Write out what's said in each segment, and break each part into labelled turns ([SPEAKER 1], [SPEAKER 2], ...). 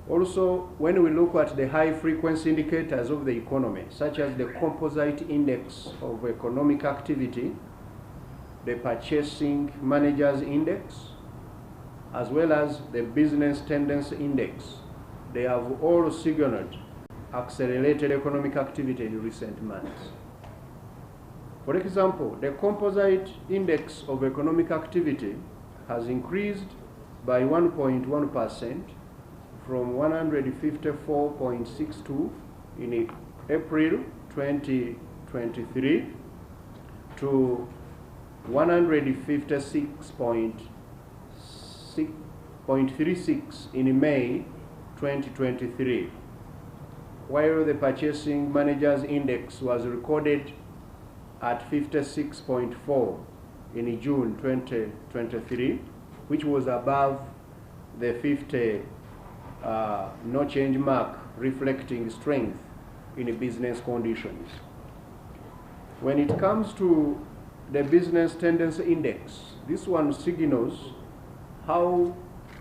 [SPEAKER 1] Also, when we look at the high frequency indicators of the economy, such as the composite index of economic activity, the purchasing managers index, as well as the business tendency index, they have all signaled accelerated economic activity in recent months. For example, the composite index of economic activity has increased by 1.1% from 154.62 in April 2023 to 156.36 in May 2023, while the purchasing managers index was recorded at 56.4 in June 2023, which was above the 50 no change mark, reflecting strength in business conditions. When it comes to the business tendency index, this one signals how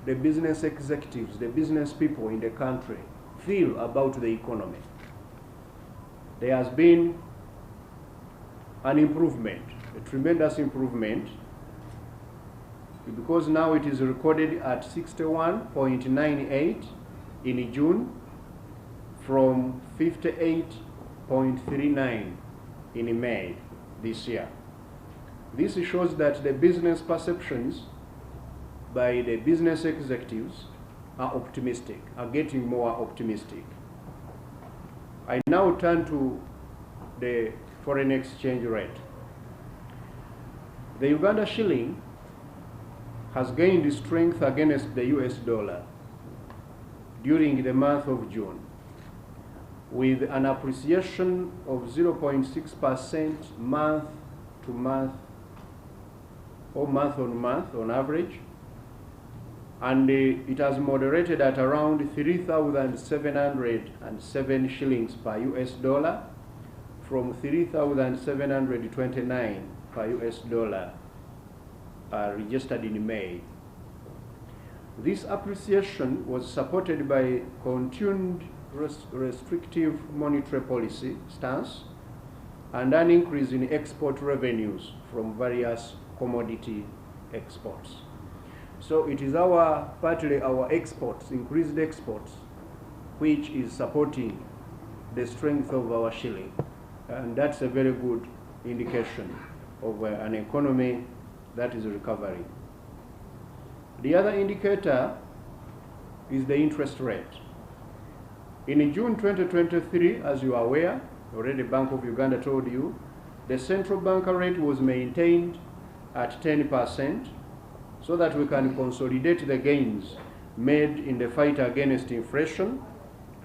[SPEAKER 1] the business executives, the business people in the country feel about the economy. There has been an improvement, a tremendous improvement, because now it is recorded at 61.98 in June from 58.39 in May this year. This shows that the business perceptions by the business executives are optimistic, are getting more optimistic. I now turn to the foreign exchange rate. The Uganda shilling has gained strength against the US dollar during the month of June, with an appreciation of 0.6% month to month or month on month on average, and it has moderated at around 3,707 shillings per US dollar from 3,729 per US dollar registered in May. This appreciation was supported by continued restrictive monetary policy stance and an increase in export revenues from various commodity exports. So it is partly our exports, increased exports, which is supporting the strength of our shilling. And that's a very good indication of an economy that is recovering. The other indicator is the interest rate. In June 2023, as you are aware, already Bank of Uganda told you, the central bank rate was maintained at 10% so that we can consolidate the gains made in the fight against inflation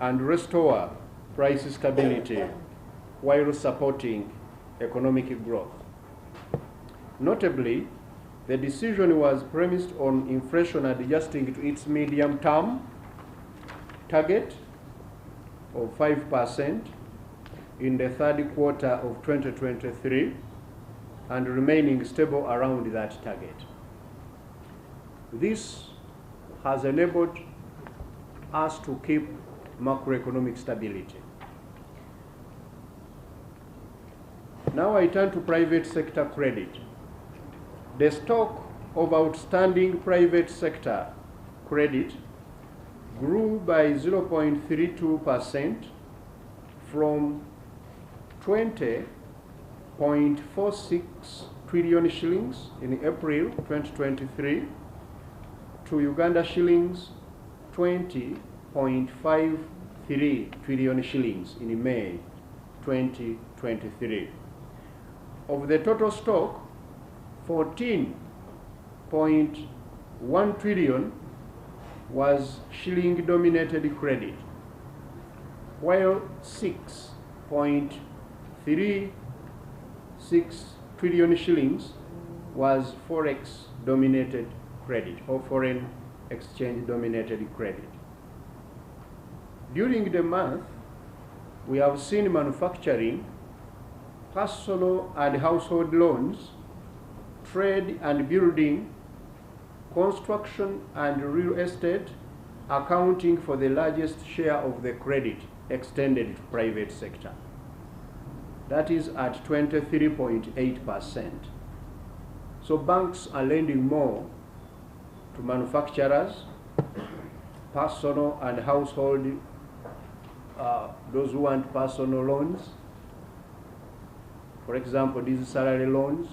[SPEAKER 1] and restore price stability while supporting economic growth. Notably, the decision was premised on inflation adjusting to its medium-term target of 5% in the third quarter of 2023 and remaining stable around that target. This has enabled us to keep macroeconomic stability. Now I turn to private sector credit. The stock of outstanding private sector credit grew by 0.32% from 20.46 trillion shillings in April 2023 to Uganda shillings 20.53 trillion shillings in May 2023. Of the total stock, 14.1 trillion was shilling-dominated credit, while 6.36 trillion shillings was forex-dominated credit or foreign exchange-dominated credit. During the month, we have seen manufacturing, personal and household loans, trade and building, construction and real estate, accounting for the largest share of the credit extended to private sector. That is at 23.8%. So banks are lending more to manufacturers, personal and household, those who want personal loans. For example, these salary loans,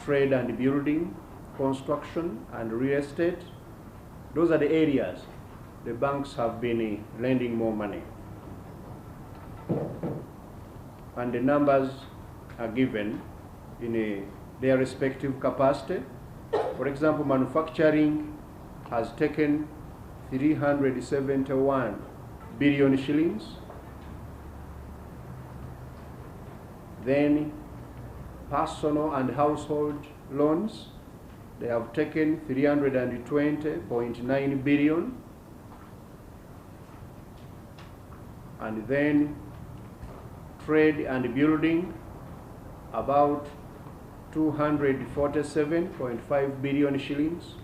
[SPEAKER 1] trade and building, construction and real estate. Those are the areas the banks have been lending more money. And the numbers are given in their respective capacity. For example, manufacturing has taken 371 billion shillings. Then personal and household loans, they have taken 320.9 billion. And then trade and building, about 247.5 billion shillings.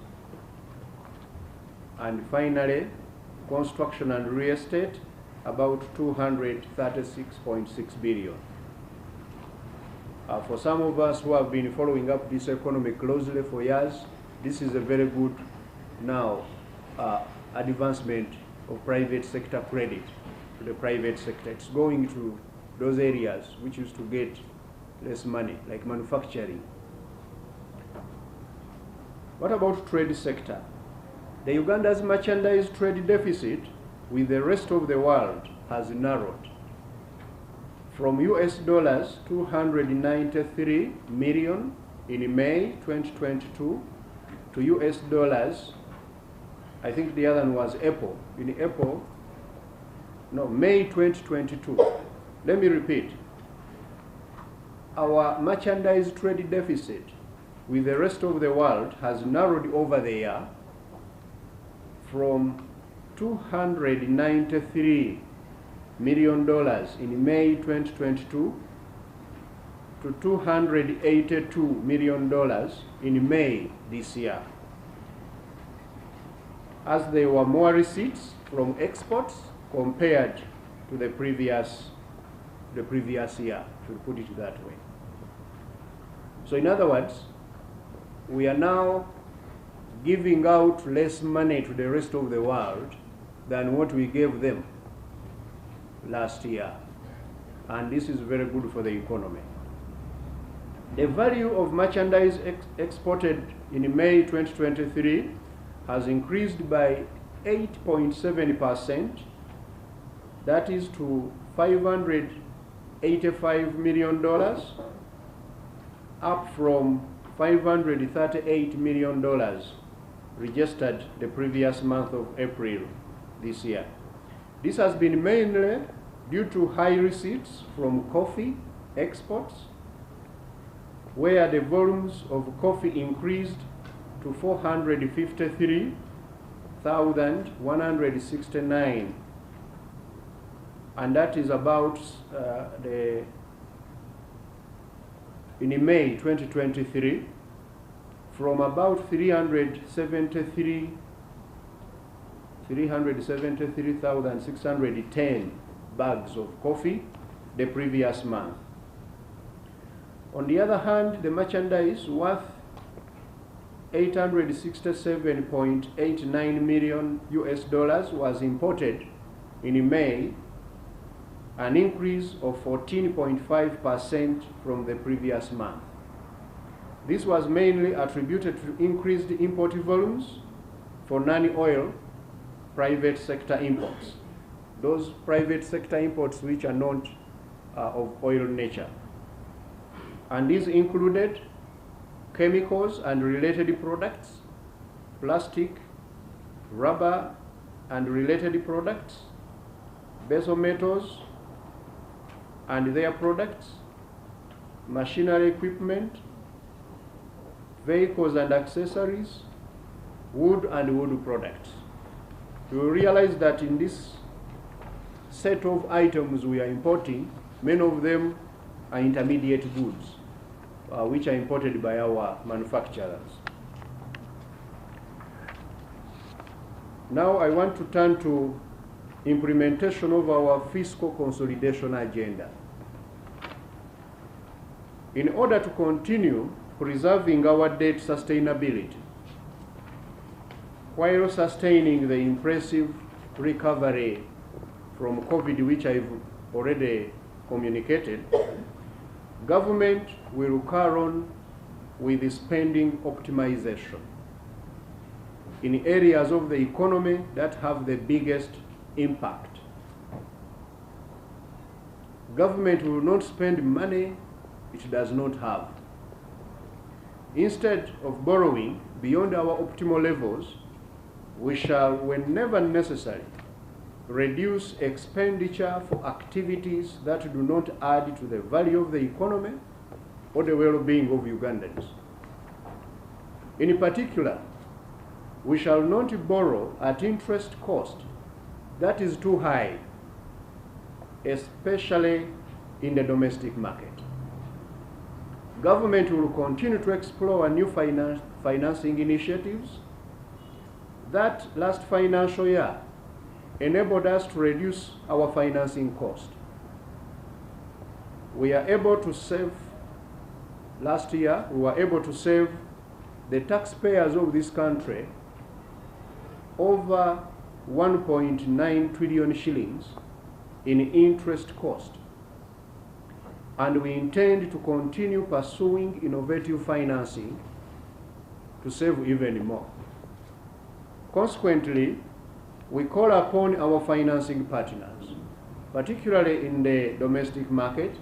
[SPEAKER 1] And finally, construction and real estate, about 236.6 billion. For some of us who have been following up this economy closely for years, this is a very good now advancement of private sector credit to the private sector. It's going to those areas which used to get less money, like manufacturing. What about trade sector? The Uganda's merchandise trade deficit with the rest of the world has narrowed from US dollars 293 million in May 2022 to US dollars, I think the other one was May 2022. Let me repeat. Our merchandise trade deficit with the rest of the world has narrowed over the year from $293 million in May 2022 to $282 million in May this year, as there were more receipts from exports compared to the previous year, to put it that way. So in other words, we are now giving out less money to the rest of the world than what we gave them last year. And this is very good for the economy. The value of merchandise exported in May 2023 has increased by 8.7%. That is to $585 million, up from $538 million registered the previous month of April this year. This has been mainly due to high receipts from coffee exports, where the volumes of coffee increased to 453,169, and that is about in May 2023, from about 373,610 bags of coffee the previous month. On the other hand, the merchandise worth $867.89 million was imported in May, an increase of 14.5% from the previous month. This was mainly attributed to increased import volumes for non-oil private sector imports, those private sector imports which are not of oil nature. And these included chemicals and related products, plastic, rubber and related products, base metals and their products, machinery equipment, vehicles and accessories, wood and wood products. You will realize that in this set of items we are importing, many of them are intermediate goods, which are imported by our manufacturers. Now I want to turn to implementation of our fiscal consolidation agenda. In order to continue preserving our debt sustainability, while sustaining the impressive recovery from COVID, which I've already communicated, government will carry on with spending optimization in areas of the economy that have the biggest impact. Government will not spend money it does not have. Instead of borrowing beyond our optimal levels, we shall, whenever necessary, reduce expenditure for activities that do not add to the value of the economy or the well-being of Ugandans. In particular, we shall not borrow at interest cost that is too high, especially in the domestic market. Government will continue to explore new financing initiatives that last financial year enabled us to reduce our financing cost. We are able to save, last year, we were able to save the taxpayers of this country over 1.9 trillion shillings in interest cost. And we intend to continue pursuing innovative financing to save even more. Consequently, we call upon our financing partners, particularly in the domestic market,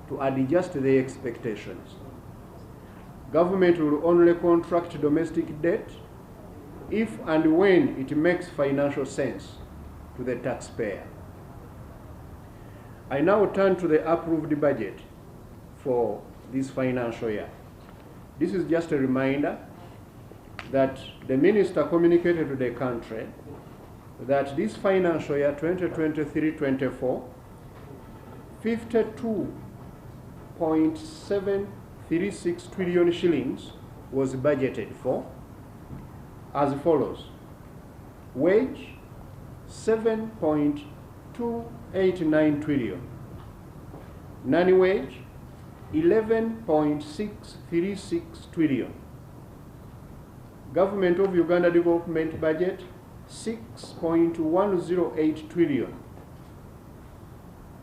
[SPEAKER 1] to adjust their expectations. Government will only contract domestic debt if and when it makes financial sense to the taxpayer. I now turn to the approved budget for this financial year. This is just a reminder that the minister communicated to the country that this financial year 2023-24, 52.736 trillion shillings was budgeted for as follows: wage 7.289 trillion, non-wage 11.636 trillion, Government of Uganda development budget 6.108 trillion,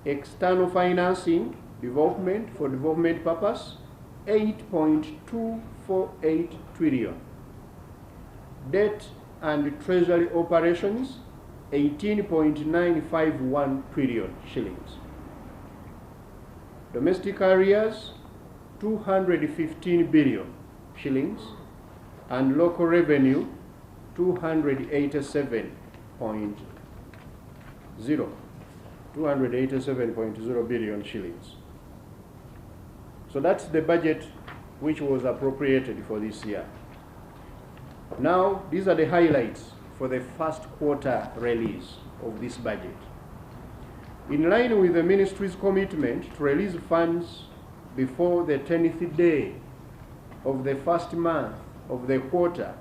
[SPEAKER 1] external financing development for development purpose 8.248 trillion, debt and treasury operations 18.951 trillion shillings, domestic arrears 215 billion shillings, and local revenue 287.0 billion shillings. So that's the budget which was appropriated for this year. Now, these are the highlights for the first quarter release of this budget. In line with the ministry's commitment to release funds before the 10th day of the first month of the quarter,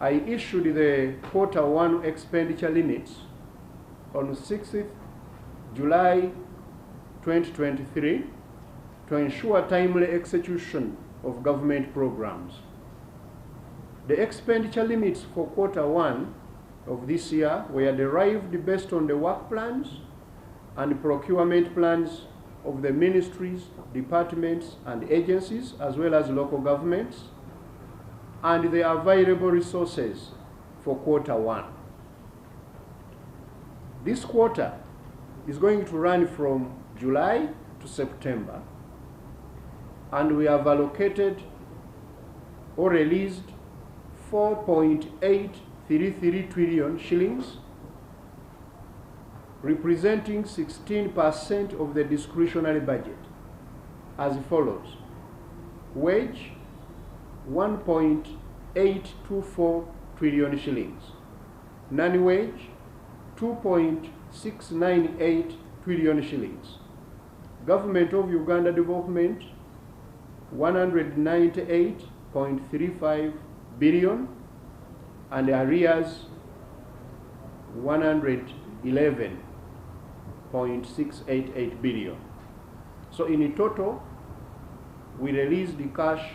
[SPEAKER 1] I issued the quarter one expenditure limits on 6th July 2023 to ensure timely execution of government programs. The expenditure limits for quarter one of this year were derived based on the work plans and procurement plans of the ministries, departments, and agencies, as well as local governments, and the available resources for quarter one. This quarter is going to run from July to September, and we have allocated or released 4.833 trillion shillings, representing 16% of the discretionary budget, as follows: wage 1.824 trillion shillings, non-wage 2.698 trillion shillings, Government of Uganda development 198.35 billion, and arrears 111.688 billion. So in total, we released the cash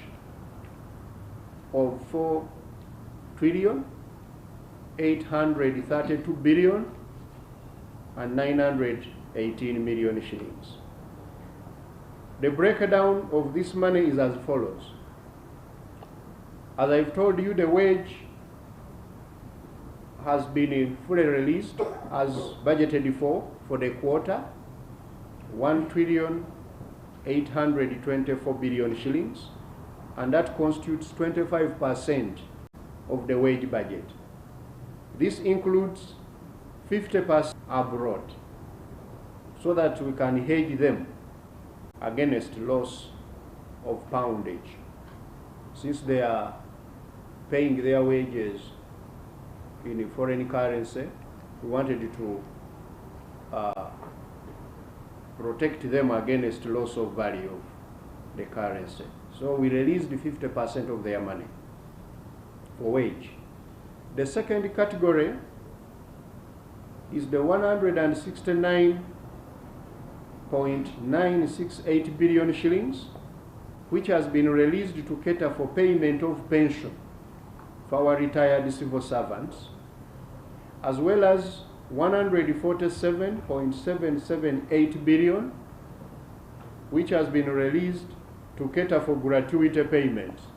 [SPEAKER 1] of 4,832 billion and 918 million shillings. The breakdown of this money is as follows. As I've told you, the wage has been fully released as budgeted for the quarter, 1,824 billion shillings, and that constitutes 25% of the wage budget. This includes 50% abroad, so that we can hedge them against loss of poundage. Since they are paying their wages in foreign currency, we wanted to protect them against loss of value of the currency. So we released 50% of their money for wage. The second category is the 169.968 billion shillings, which has been released to cater for payment of pension for our retired civil servants, as well as 147.778 billion, which has been released to cater for gratuity payments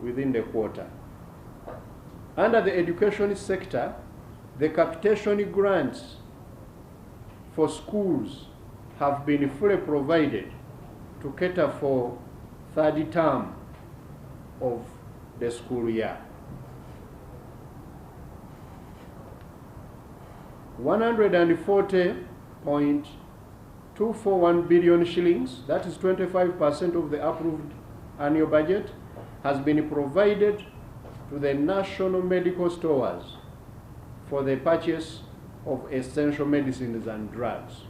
[SPEAKER 1] within the quarter. Under the education sector, the capitation grants for schools have been fully provided to cater for third term of the school year. 140.241 billion shillings, that is 25% of the approved annual budget, has been provided to the national medical stores for the purchase of essential medicines and drugs.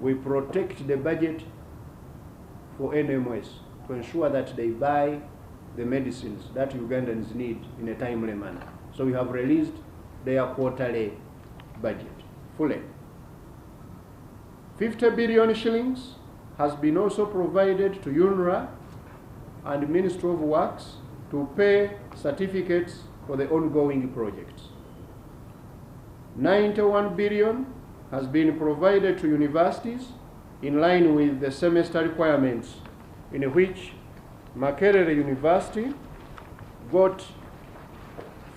[SPEAKER 1] We protect the budget for NMS to ensure that they buy the medicines that Ugandans need in a timely manner. So we have released their quarterly budget fully. 50 billion shillings has been also provided to UNRWA and Ministry of Works to pay certificates for the ongoing projects. 91 billion has been provided to universities in line with the semester requirements, in which Makerere University got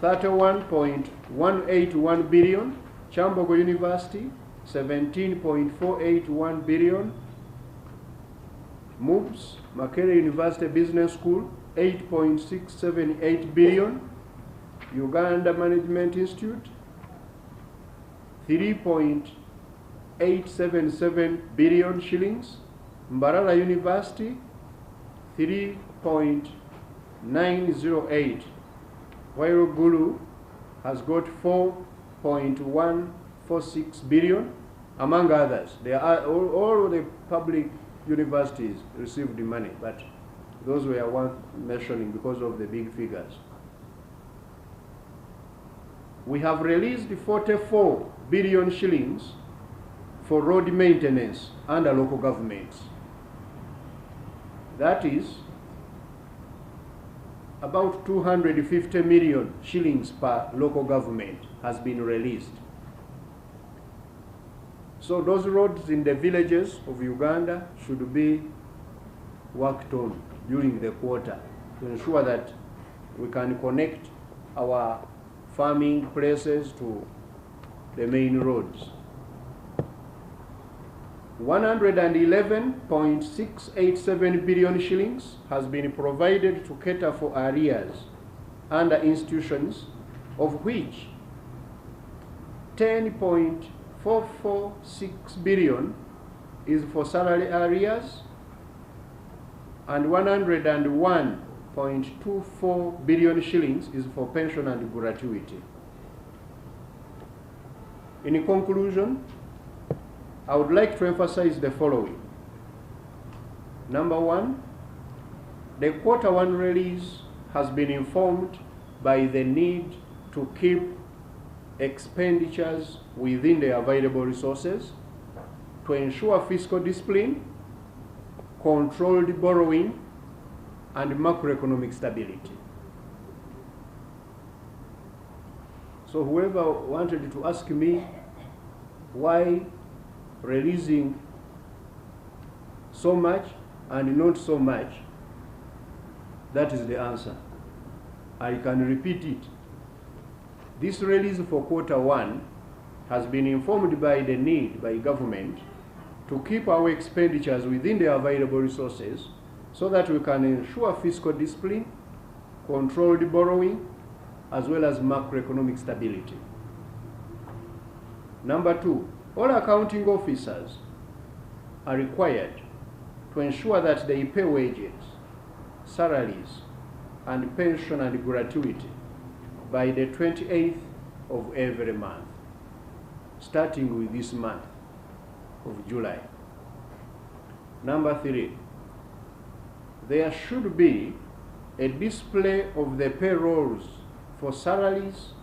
[SPEAKER 1] 31.181 billion, Chambogo University 17.481 billion, MUBS, Makerere University Business School 8.678 billion, Uganda Management Institute 3.877 billion shillings, Mbarara University 3.908, while Gulu has got 4.146 billion, among others. There are all the public universities received the money, but those were worth mentioning because of the big figures. We have released 44 billion shillings for road maintenance under local governments. That is about 250 million shillings per local government has been released. So those roads in the villages of Uganda should be worked on during the quarter to ensure that we can connect our farming places to the main roads. 111.687 billion shillings has been provided to cater for arrears under institutions, of which 10.446 billion is for salary arrears and 101.24 billion shillings is for pension and gratuity. In conclusion, I would like to emphasize the following. Number one, the Q1 release has been informed by the need to keep expenditures within the available resources, to ensure fiscal discipline, controlled borrowing, and macroeconomic stability. So whoever wanted to ask me why releasing so much and not so much, that is the answer. I can repeat it. This release for Q1 has been informed by the need by government to keep our expenditures within the available resources so that we can ensure fiscal discipline, controlled borrowing, as well as macroeconomic stability. Number 2, all accounting officers are required to ensure that they pay wages, salaries, and pension and gratuity by the 28th of every month, starting with this month of July. Number 3, there should be a display of the payrolls for salaries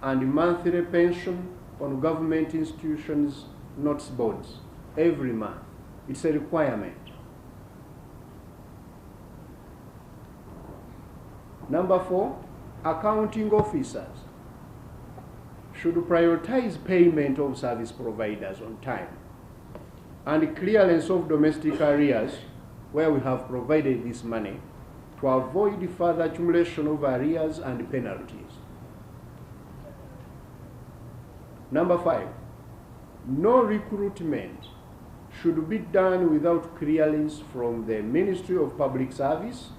[SPEAKER 1] and monthly pension on government institutions' notice boards every month. It's a requirement. Number 4, accounting officers should prioritize payment of service providers on time and clearance of domestic arrears where we have provided this money to avoid further accumulation of arrears and penalties. Number 5, no recruitment should be done without clearance from the Ministry of Public Service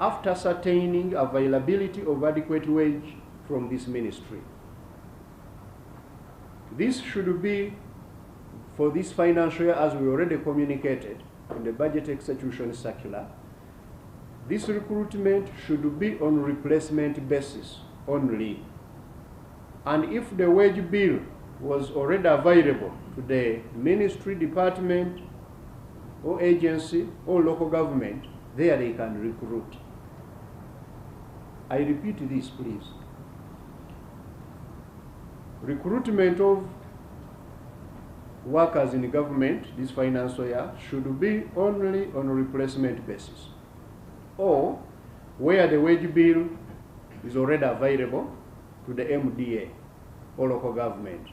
[SPEAKER 1] after ascertaining availability of adequate wage from this ministry. This should be for this financial year, as we already communicated in the budget execution circular. This recruitment should be on replacement basis only. And if the wage bill was already available to the ministry, department, or agency, or local government, there they can recruit. I repeat this, please. Recruitment of workers in government this financial year should be only on a replacement basis, or where the wage bill is already available to the MDA or local government,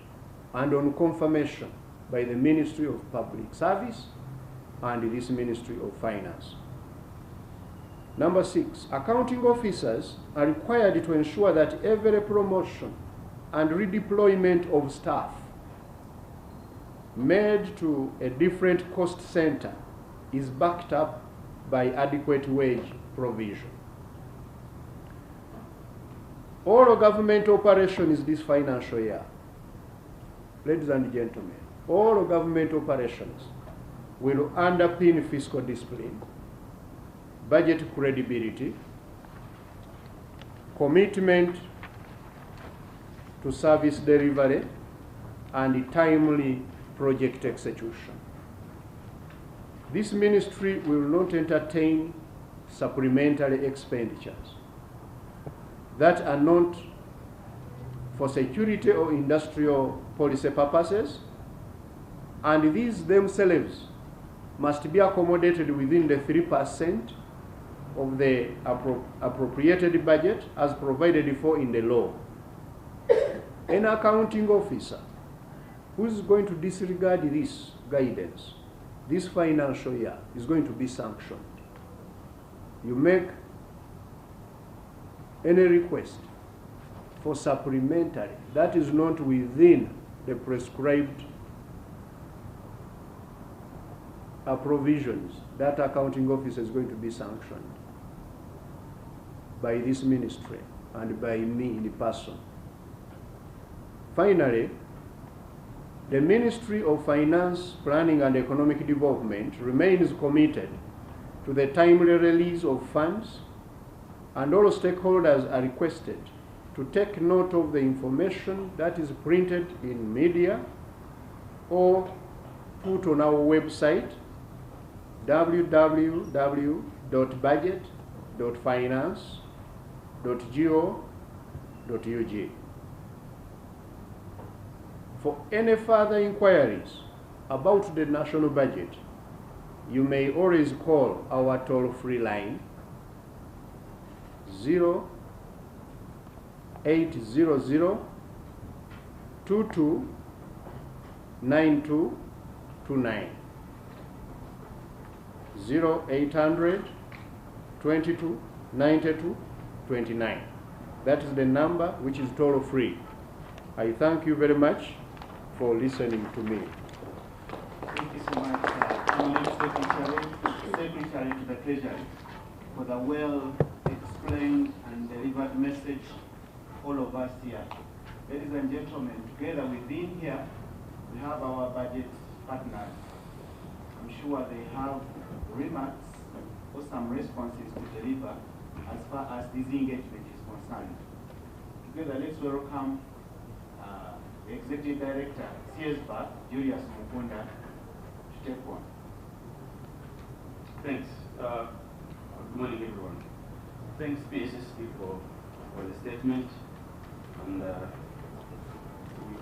[SPEAKER 1] and on confirmation by the Ministry of Public Service and this Ministry of Finance. Number 6, accounting officers are required to ensure that every promotion and redeployment of staff made to a different cost center is backed up by adequate wage provision. All government operations this financial year, ladies and gentlemen, all government operations will underpin fiscal discipline, budget credibility, commitment to service delivery, and timely project execution. This ministry will not entertain supplementary expenditures that are not for security or industrial policy purposes, and these themselves must be accommodated within the 3% of the appropriated budget as provided for in the law. An accounting officer who is going to disregard this guidance this financial year is going to be sanctioned. You make any request for supplementary that is not within the prescribed provisions, that accounting officer is going to be sanctioned by this ministry and by me in person. Finally, the Ministry of Finance, Planning and Economic Development remains committed to the timely release of funds, and all stakeholders are requested to take note of the information that is printed in media or put on our website www.budget.finance.go.ug. For any further inquiries about the national budget, you may always call our toll-free line 0800 22 9229. 0800 22 92 29. That is the number which is toll-free. I thank you very much for listening to me.
[SPEAKER 2] Thank you so much, Honorable Secretary to the Treasury, for the well-explained and delivered message all of us here. Ladies and gentlemen, together within here, we have our budget partners. I'm sure they have remarks or some responses to deliver as far as this engagement is concerned. Together, let's welcome the Executive Director, CSBA, Julius Mukunda, to take on.
[SPEAKER 3] Thanks. Good morning, everyone. Thanks, PSST, for the statement, and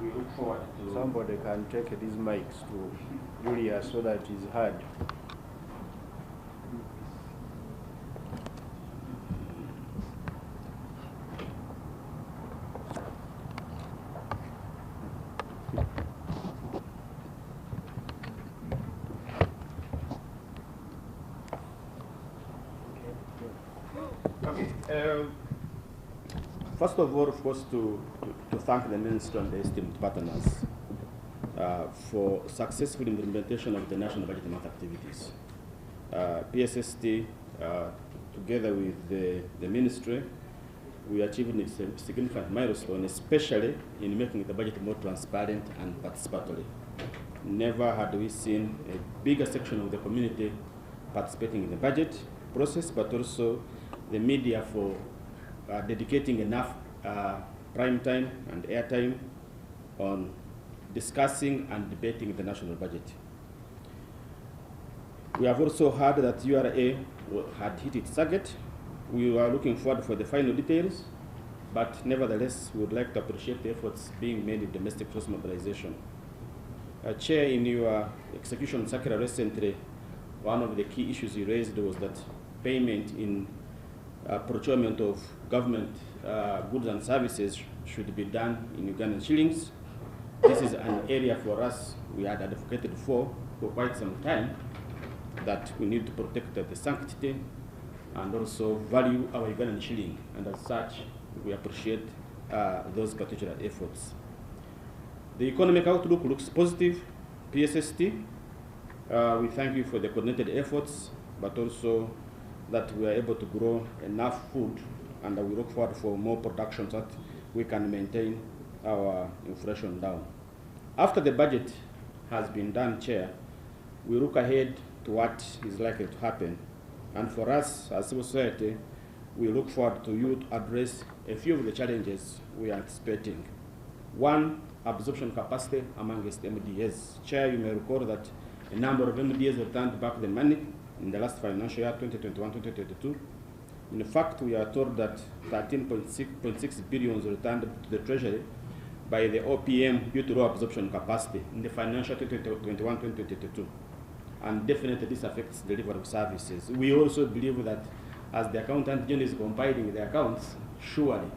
[SPEAKER 3] we look forward to...
[SPEAKER 1] Somebody can take these mics to Julius so that he's heard.
[SPEAKER 4] First of all, of course, to thank the Minister and the esteemed partners for successful implementation of the National Budget Month activities. PSST, together with the Ministry, we achieved a significant milestone, especially in making the budget more transparent and participatory. Never had we seen a bigger section of the community participating in the budget process, but also the media for dedicating enough prime time and airtime on discussing and debating the national budget. We have also heard that URA had hit its target. We are looking forward for the final details, but nevertheless, we would like to appreciate the efforts being made in domestic resource mobilization. Chair, in your execution circular recently, one of the key issues you raised was that payment in procurement of government goods and services should be done in Ugandan shillings. This is an area for us we had advocated for quite some time, that we need to protect the sanctity and also value our Ugandan shilling, and as such, we appreciate those particular efforts. The economic outlook looks positive. PSST, we thank you for the coordinated efforts, but also that we are able to grow enough food, and we look forward for more production so that we can maintain our inflation down. After the budget has been done, Chair, we look ahead to what is likely to happen. And for us as civil society, we look forward to you to address a few of the challenges we are anticipating. One, absorption capacity amongst MDAs. Chair, you may recall that a number of MDAs returned back the money in the last financial year, 2021-2022. In fact, we are told that 13.6 billion was returned to the Treasury by the OPM due to low absorption capacity in the financial 2021-2022. And definitely this affects delivery of services. We also believe that as the accountant general is compiling the accounts, surely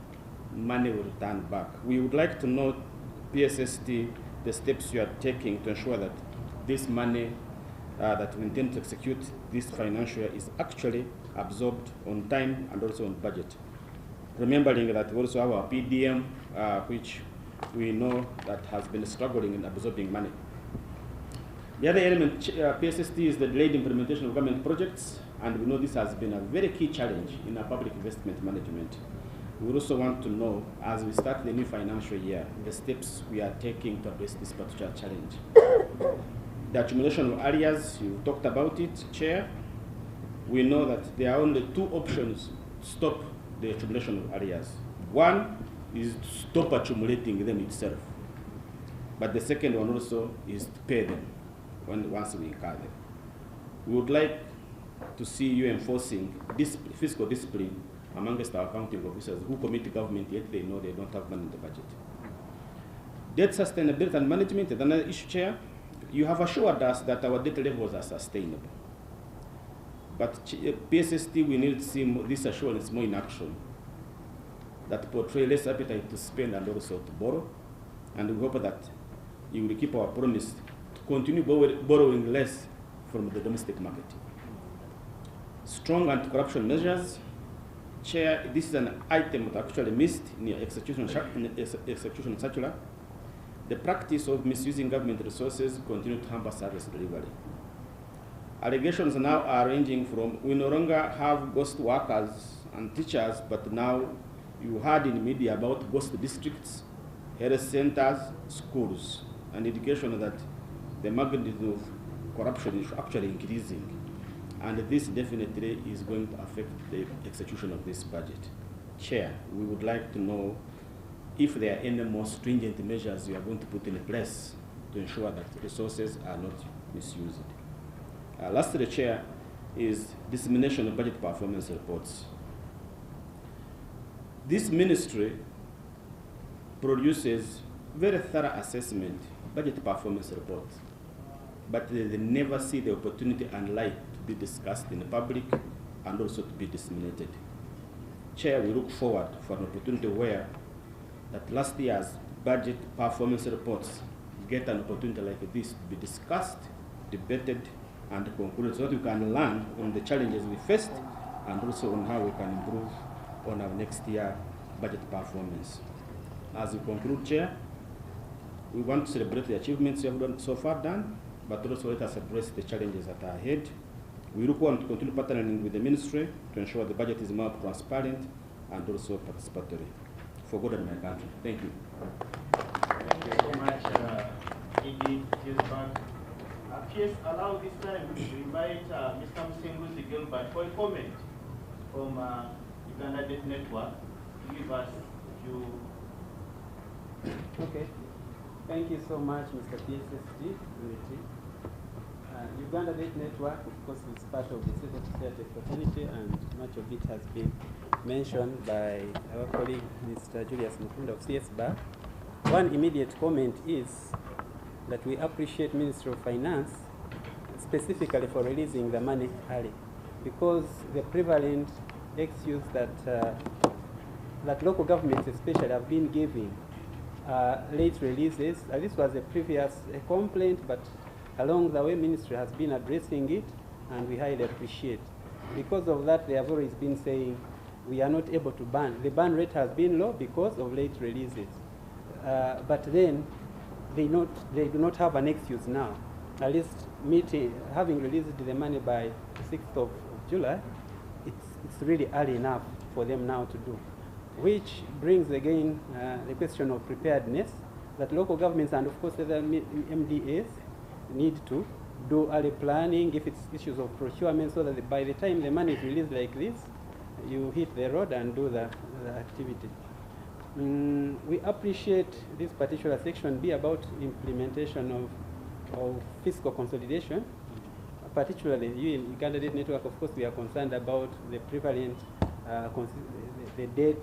[SPEAKER 4] money will return back. We would like to know, PSST, the steps you are taking to ensure that this money that we intend to execute this financial year is actually absorbed on time and also on budget. Remembering that we also have our PDM, which we know that has been struggling in absorbing money. The other element, PSST, is the delayed implementation of government projects, and we know this has been a very key challenge in our public investment management. We also want to know, as we start the new financial year, the steps we are taking to address this particular challenge. The accumulation of areas, you talked about it, Chair. We know that there are only two options to stop the accumulation of areas. One is to stop accumulating them itself. But the second one also is to pay them once we incur them. We would like to see you enforcing this fiscal discipline amongst our accounting officers who commit to government, yet they know they don't have money in the budget. Debt sustainability and management is another issue, Chair. You have assured us that our debt levels are sustainable. But PSST, we need to see this assurance more in action, that portray less appetite to spend and also to borrow. And we hope that you will keep our promise to continue borrowing less from the domestic market. Strong anti-corruption measures. Chair, this is an item that actually missed in your execution circular. The practice of misusing government resources continue to hamper service delivery. Allegations now are ranging from, we no longer have ghost workers and teachers, but now you heard in media about ghost districts, health centers, schools, an indication that the magnitude of corruption is actually increasing. And this definitely is going to affect the execution of this budget. Chair, we would like to know if there are any more stringent measures you are going to put in place to ensure that resources are not misused. Lastly, Chair, is dissemination of budget performance reports. This ministry produces very thorough assessment, budget performance reports, but they never see the opportunity and light to be discussed in the public and also to be disseminated. Chair, we look forward for an opportunity where that last year's budget performance reports get an opportunity like this to be discussed, debated, and concluded, so that we can learn on the challenges we faced and also on how we can improve on our next year budget performance. As we conclude, Chair, we want to celebrate the achievements we have done so far but also let us address the challenges that are ahead. We look forward to continue partnering with the ministry to ensure the budget is more transparent and also participatory for good of my country. Thank you.
[SPEAKER 2] Thank you so much, ED Gilbert. Please allow this time to invite Mr. Musinguzi Gilbert for a comment from Uganda Debt Network to give us a few.
[SPEAKER 5] Okay. Thank you so much, Mr. PSSD. Uganda Debt Network, of course, is part of the civil society fraternity, and much of it has been mentioned by our colleague, Mr. Julius Mukunda of CSBA. One immediate comment is that we appreciate Ministry of Finance specifically for releasing the money early, because the prevalent excuse that that local governments especially have been giving late releases. This was a previous complaint, but along the way, Ministry has been addressing it, and we highly appreciate. Because of that, they have always been saying we are not able to ban. The ban rate has been low because of late releases. But then they do not have an excuse now. At least having released the money by the 6th of July, it's really early enough for them now to do. Which brings again the question of preparedness, that local governments and of course the MDAs need to do early planning if it's issues of procurement, so that by the time the money is released like this, you hit the road and do the activity. We appreciate this particular section be about implementation of fiscal consolidation. Particularly, you in Uganda Debt Network, of course, we are concerned about the prevalent, the debt,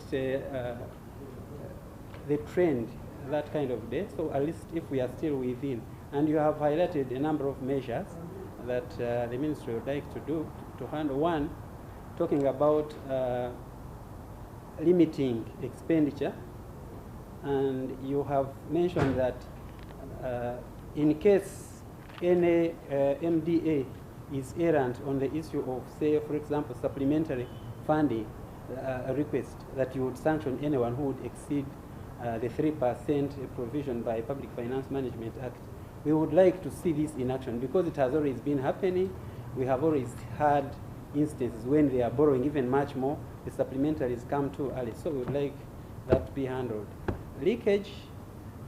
[SPEAKER 5] the trend, that kind of debt. So at least if we are still within, and you have highlighted a number of measures that the ministry would like to do to handle. One, talking about limiting expenditure, and you have mentioned that in case any MDA is errant on the issue of, say, for example, supplementary funding request, that you would sanction anyone who would exceed the 3% provision by Public Finance Management Act. We would like to see this in action, because it has always been happening. We have always had instances when they are borrowing even much more, the supplementaries come too early. So we would like that to be handled. Leakage,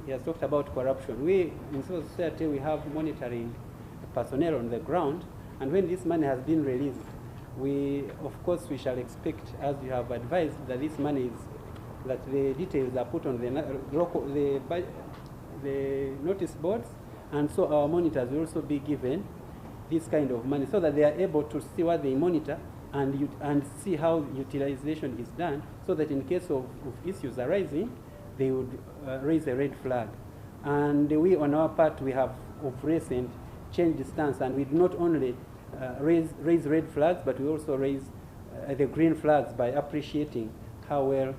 [SPEAKER 5] he has talked about corruption. We, in civil society, we have monitoring personnel on the ground, and when this money has been released, of course, we shall expect, as you have advised, that this money is, that the details are put on the notice boards, and so our monitors will also be given this kind of money, so that they are able to see what they monitor and see how utilization is done, so that in case of issues arising, they would raise a red flag. And we, on our part, we have of recent changed the stance, and we do not only raise red flags, but we also raise the green flags by appreciating how well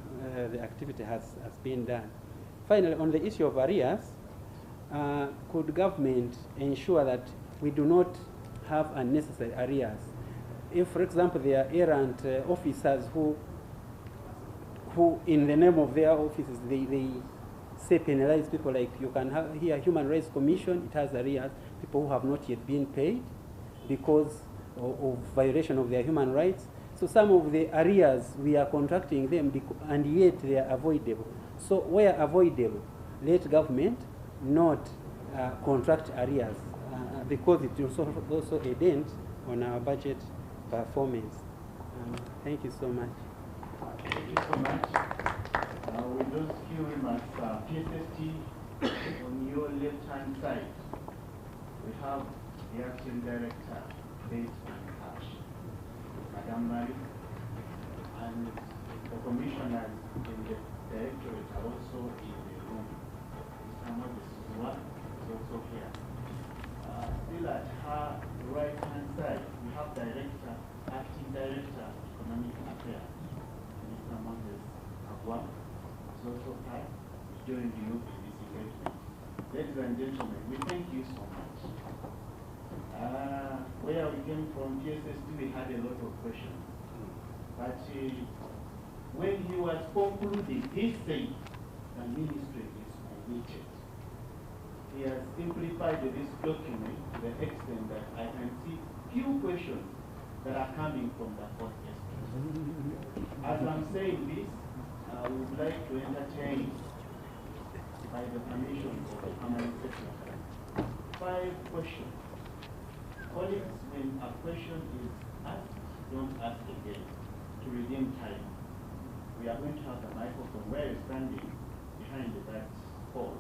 [SPEAKER 5] the activity has been done. Finally, on the issue of arrears, could government ensure that we do not have unnecessary arrears? If, for example, there are errant officers who in the name of their offices, they say penalize people, like you can have here Human Rights Commission, it has arrears, people who have not yet been paid because of violation of their human rights. So some of the arrears, we are contracting them, and yet they are avoidable. So where avoidable, let government not contract arrears, because it will also a dent on our budget performance. Thank you so much.
[SPEAKER 2] Thank you so much. With those few remarks, PSST, on your left-hand side, we have the Acting Director, Faith and Cash, Madam Mary, and the commissioners in the directorate are also in the room. Mr. Moses is also here. Still at her right-hand side, we have Director, Acting Director, Economic Affairs, Mr. Moses Agua. Also part joined you in this engagement. Ladies and gentlemen, we thank you so much. Where we came from, PSST, we had a lot of questions. But when he was concluding, he said the ministry is committed. He has simplified this document to the extent that I can see few questions that are coming from the fourth estate. As I'm saying this, I would like to entertain, by the permission of the permanent secretary, 5 questions. Colleagues, when a question is asked, don't ask again to redeem time. We are going to have the microphone where you're standing behind that pole.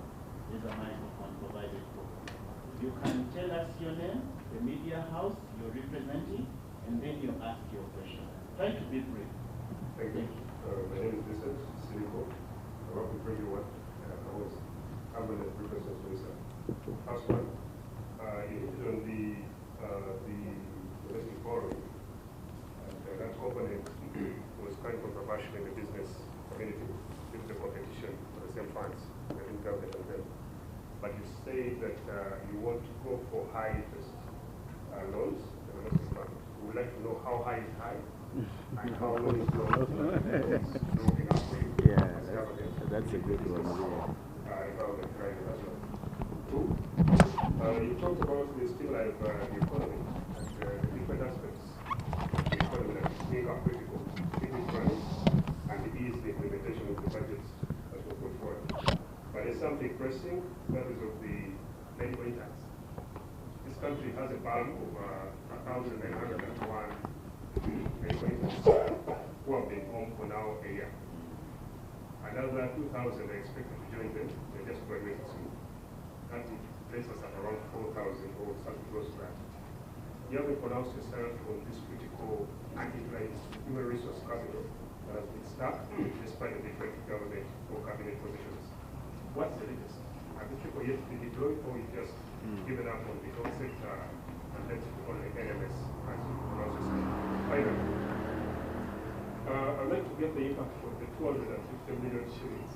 [SPEAKER 2] There's a microphone provided for. You can tell us your name, the media house you're representing, and then you ask your question. Try to be brief.
[SPEAKER 6] Thank you. My name is Vincent Silico. I work with Radio 1. I'm an representative minister. First one, you hit on the domestic borrowing. And that component was quite controversial in the business community with the competition for the same funds, the government and them. But you say that you want to go for high interest loans, the domestic fund. We would like to know how high is high. And how long is long?
[SPEAKER 7] Yeah, that's a good one.
[SPEAKER 6] Two, you talked about the stimuli of the economy and the different aspects of the economy that make up critical, business running, and ease the implementation of the budgets that were put forward. But there's something pressing, that is of the labor tax. This country has a bulk of 1,901 who have been home for now a year. Another 2,000 are expected to join them. They just graduated soon. That places us at around 4,000 or something close to that. You haven't pronounced yourself on this critical anti-trade human resource capital that has been stuck despite the different government or cabinet positions. What's the latest? Are these people yet to be deployed, or you just given up on the concept and left it on the NMS as you pronounce yourself? Finally, I'd like to get the impact of the 250 million shillings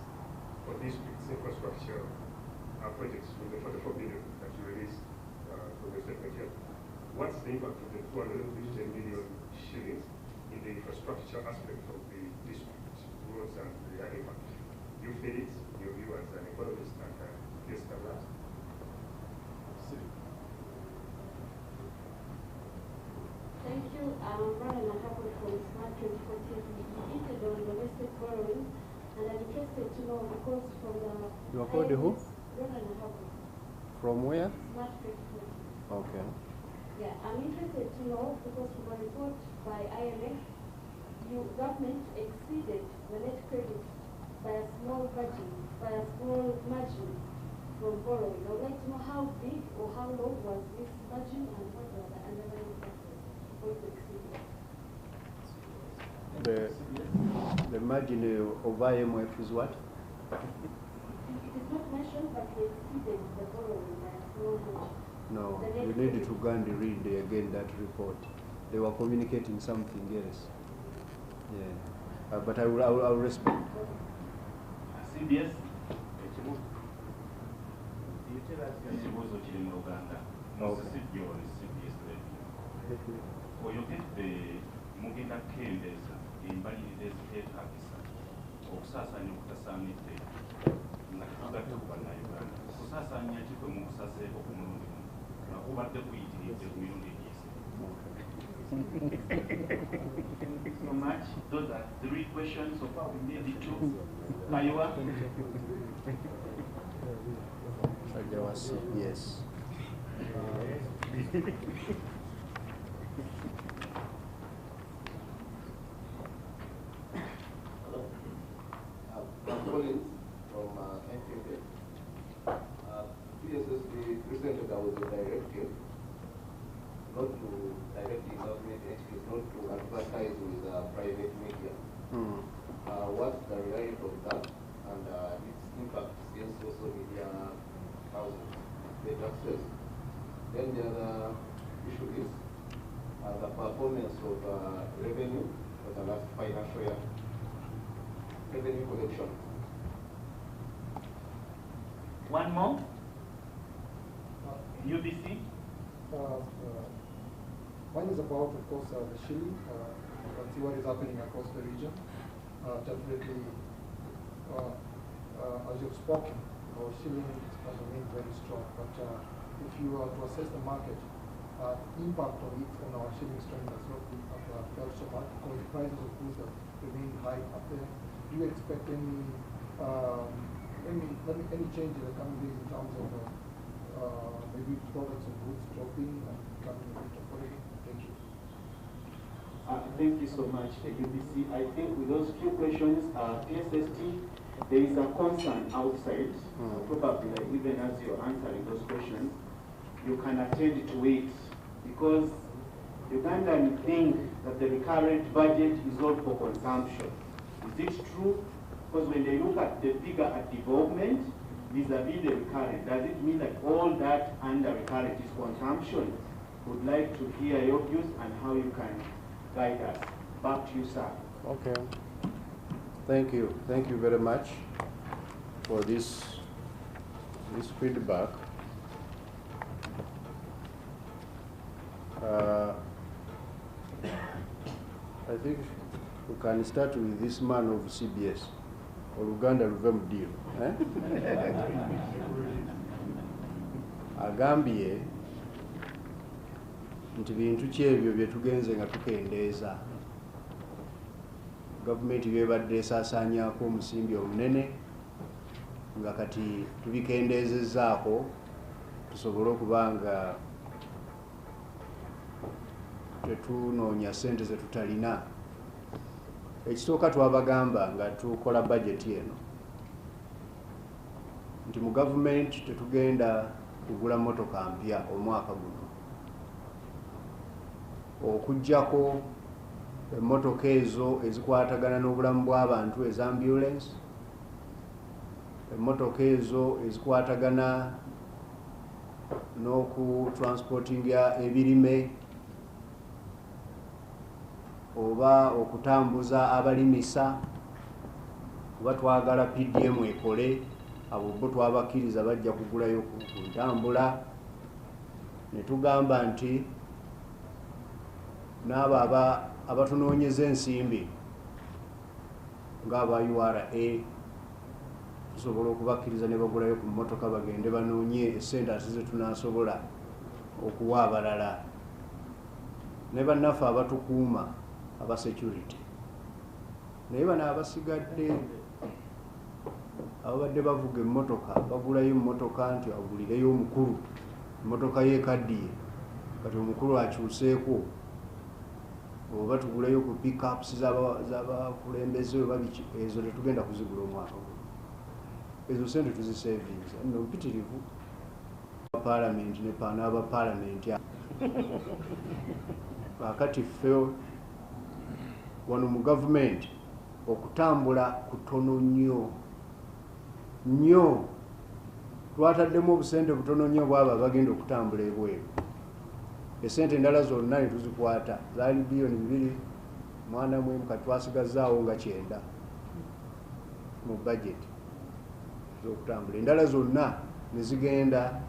[SPEAKER 6] for districts infrastructure projects from the 44 billion that you released from the statement here. What's the impact of the 250 million shillings in the infrastructure aspect of the district roads and the impact? You feel it, your view as an economist and yes, that.
[SPEAKER 8] Thank you. I'm Rana Nakapol from Smart 24 TV. You hinted on domestic borrowing, and I'm interested to know because from the...
[SPEAKER 1] You are called who?
[SPEAKER 8] Rana Nakapol.
[SPEAKER 1] From where?
[SPEAKER 8] Smart 24.
[SPEAKER 1] Okay.
[SPEAKER 8] Yeah, I'm interested to know because from a report by IMF, your government exceeded the net credit by a small margin from borrowing. I would like to know how big or how low was this margin and what were the underlying factors for it to exceed.
[SPEAKER 1] The margin of IMF is what?
[SPEAKER 8] It is not mentioned, but exceeded the borrowing by a small margin.
[SPEAKER 1] No,
[SPEAKER 8] The net
[SPEAKER 1] you need
[SPEAKER 8] credit.
[SPEAKER 1] to go and read again that report. They were communicating something else. Yeah, but I will respond.
[SPEAKER 3] CBS ekibuuzo kiri mu Luganda CBS radio oyogedde mugenda kukendeeza embalirira eziteetaagisa okusaasaanya okutasaanidde nga tetugatta ku bannayuganda okusaasaanya ki kwe mukusazeeko ku mulundi guno nga kubadde kuyitiridde ku mirundi egiyise.
[SPEAKER 2] Thank you so much. Those are 3 questions so far. We need 2. Maiwa.
[SPEAKER 1] Yes.
[SPEAKER 9] I'm calling from MoFPED. Recently there was a directive not to directly government entities not to advertise with private media. What's the reality of that and its impact in social media houses, the access? Then the other issue is the performance of revenue for the last financial year, revenue collection.
[SPEAKER 2] One more. UBC.
[SPEAKER 10] One is about, of course, the shilling. Let's see what is happening across the region. Definitely, as you've spoken, our shilling has remained very strong. But if you were to assess the market, impact of it on our shilling strength has not been felt so much because the prices of goods have remained high up there. Do you expect any change in the coming days in terms of maybe products and goods dropping and becoming a bit affordable? Thank you.
[SPEAKER 2] Thank you so much, UBC. I think with those 2 questions, KSST, there is a concern outside. Probably even as you're answering those questions, you can attend to it because Ugandans think that the recurrent budget is all for consumption. Is it true? Because when they look at the figure at development vis-a-vis the recurrent, does it mean that all that under recurrent is consumption? Would like to hear your views and how you can guide us. Back to you, sir.
[SPEAKER 1] Okay. Thank you. Thank you very much for this feedback. I think we can start with this man of CBS, Oluganda Luvemu deal. Agambye nti bintu ki ebyo bye tugenze nga tukendeeza gavumenti byebadde esaasaanyaako omusimbi omunene nga kati tubikendeezezzaako tusobole okuba nga tetunoonya ssente ze tutalina. Ekisooka twabagamba nga tukola bajeti eno nti mu gavumenti tetugenda kugula motoka mpya omwaka guno okuggyako emmotoka ezo ezikwatagana n'obulamu bw'abantu eza ambulance, emmotoka ezo ezikwatagana n'okutransportinga ebirime oba okutambuza abalimisa kuba twagala PDM ekole abo bo twabakkiriza bajja kugulayo ku ntambula ne tugamba nti n'abo abatunoonyeza ensimbi ng'aba URA tusobola okubakkiriza ne bagulayo ku mmotoka bagende banoonye essente ate ze tunaasobola okuwa abalala ne bannaffe abatukuuma aba security naye bano abasigadde ababadde bavuga emmotoka bagulayo emmotoka nti agulireyo omukulu emmotoka yeekaddiye kati omukulu akyuseeko oba tuguleyo ku pickups z'abakulembeze oba biki ezo tetugenda kuzigula omwaka ezo sente tuzisevinza nno mpitirivu palamenti ne n'aba palamenti kakati ffe wano mu gavumenti okutambula kutono nnyo twataddemu obusente butono nnyo bwaba bagenda okutambula ebweru. Esente endala zonna ne tuzikwata zaali biliyoni 2 mwana mwemu kati twasigazaawo nga 9 mu budget z'okutambula. Endala zonna ne zigenda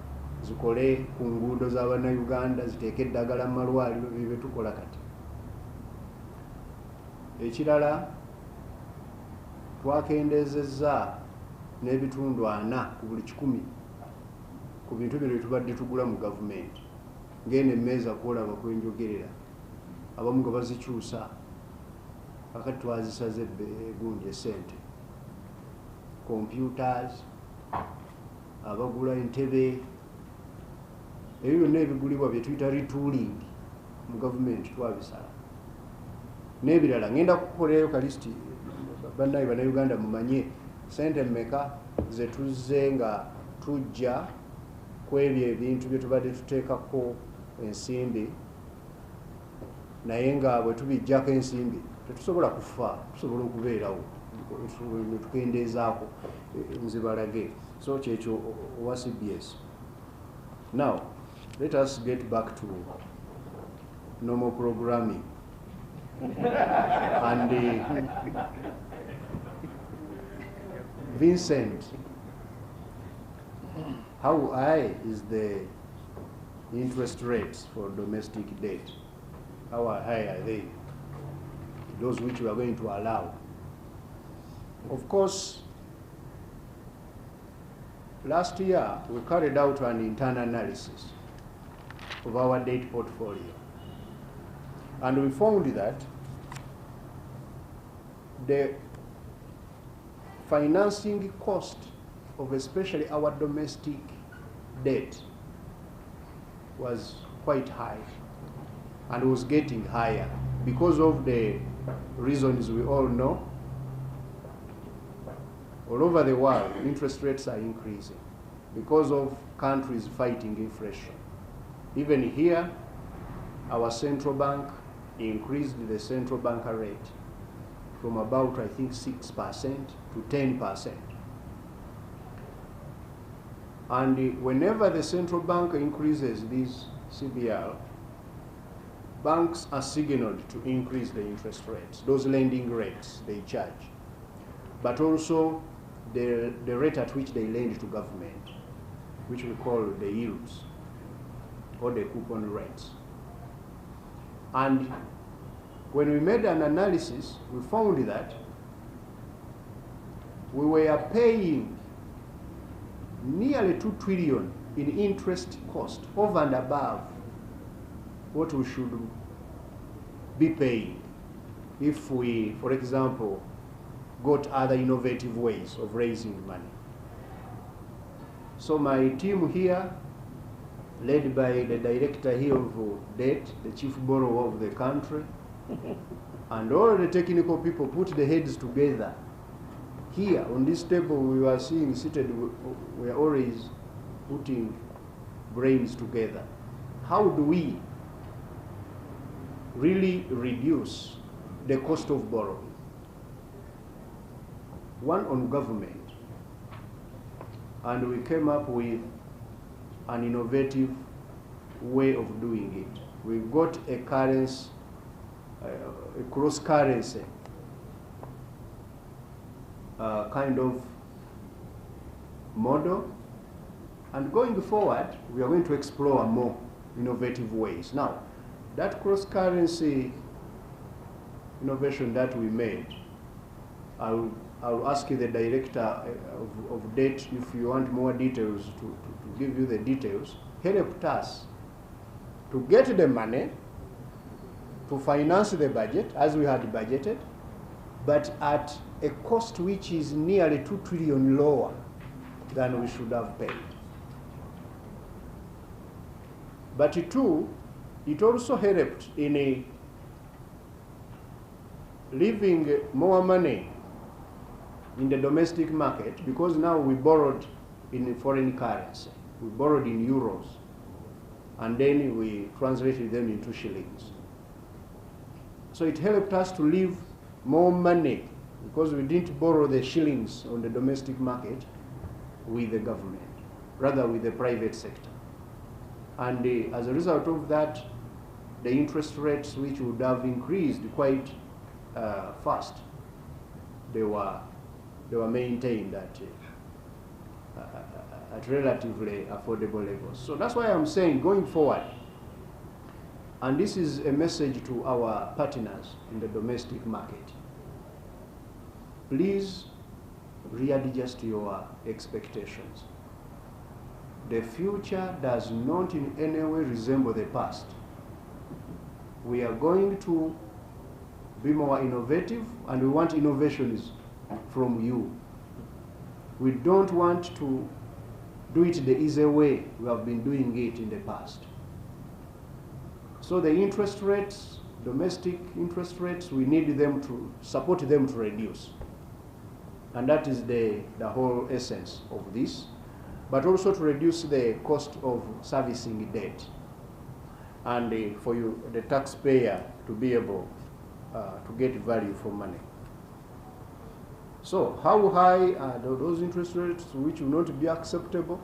[SPEAKER 1] zikole ku nguudo z'Abannayuganda, ziteeke eddagala mu malwaliro, bye tukola kati. Ekirala twakendezezza n'ebitundu 4 ku buli 100 ku bintu bino tubadde tugula mu gavumenti, ng'eno emmeeza kwolaba kwenjogerera, abamu nga bazikyusa kakati twazisaze egundi esente. Computers, abagula entebe, ebyo byonna ebigulibwa bye tuyita retooling mu gavumenti twabisala. N'ebirala ngenda kukolerayo kalisiti bannaye Bannayuganda mumanye sente mmeka ze tuzze nga tujja ku ebyo ebintu bye tubadde tuteekako ensimbi, naye nga bwe tubijjako ensimbi tetusobola kufa, tusobola okubeerawo ne tukendeezaako nzibalage. So kyekyo owa CBS. Now let us get back to normal programming. And Vincent, how high is the interest rates for domestic debt? How high are they? Those which we are going to allow. Of course, last year we carried out an internal analysis of our debt portfolio, and we found that the financing cost of especially our domestic debt was quite high and was getting higher because of the reasons we all know. All over the world, interest rates are increasing because of countries fighting inflation. Even here, our central bank increased the central bank rate from about, I think, 6% to 10%. And whenever the central bank increases this CBR, banks are signaled to increase the interest rates, those lending rates they charge, but also the rate at which they lend to government, which we call the yields or the coupon rates. And when we made an analysis, we found that we were paying nearly 2 trillion in interest cost over and above what we should be paying if we, for example, got other innovative ways of raising money. So my team here, led by the director here of debt, the chief borrower of the country, and all the technical people put the heads together. Here on this table we were seeing seated, we are always putting brains together. How do we really reduce the cost of borrowing? One, on government, and we came up with an innovative way of doing it. We got a currency, a cross-currency kind of model, and going forward, we are going to explore more innovative ways. Now, that cross-currency innovation that we made, I'll ask you, the director of debt, if you want more details, to give you the details, helped us to get the money to finance the budget as we had budgeted, but at a cost which is nearly 2 trillion lower than we should have paid. But two, it also helped in leaving more money in the domestic market, because now we borrowed in foreign currency. We borrowed in euros, and then we translated them into shillings. So it helped us to leave more money, because we didn't borrow the shillings on the domestic market with the government. rather with the private sector. And as a result of that, the interest rates, which would have increased quite fast, they were maintained at relatively affordable levels. So that's why I'm saying going forward, and this is a message to our partners in the domestic market, please readjust your expectations. The future does not in any way resemble the past. We are going to be more innovative, and we want innovations from you. We don't want to do it the easy way we have been doing it in the past. So the interest rates, domestic interest rates, we need them to support them to reduce. And that is the whole essence of this, but also to reduce the cost of servicing debt, and for you, the taxpayer, to be able to get value for money. So how high are those interest rates which will not be acceptable?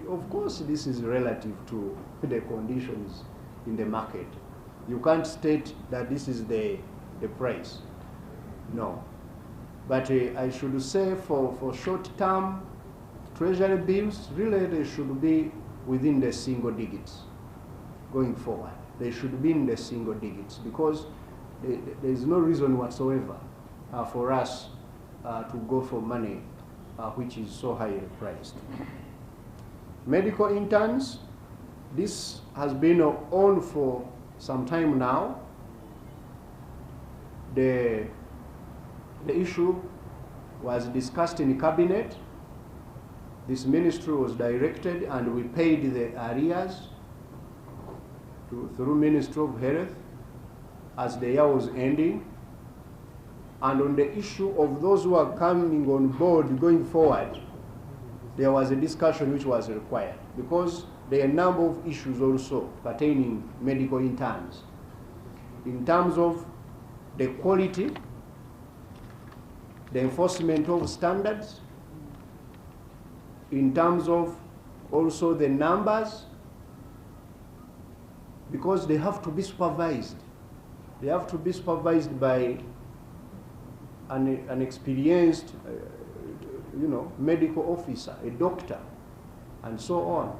[SPEAKER 1] Of course, this is relative to the conditions in the market. You can't state that this is the price. No. But I should say for short-term treasury bills, really they should be within the single digits going forward. They should be in the single digits, because there is no reason whatsoever for us to go for money which is so highly priced. Medical interns, this has been on for some time now. The issue was discussed in cabinet. This ministry was directed, and we paid the arrears through Ministry of Health as the year was ending. And on the issue of those who are coming on board going forward, there was a discussion which was required, because there are a number of issues also pertaining medical interns in terms of the quality, the enforcement of standards, in terms of also the numbers, because they have to be supervised. They have to be supervised by an experienced medical officer, a doctor, and so on.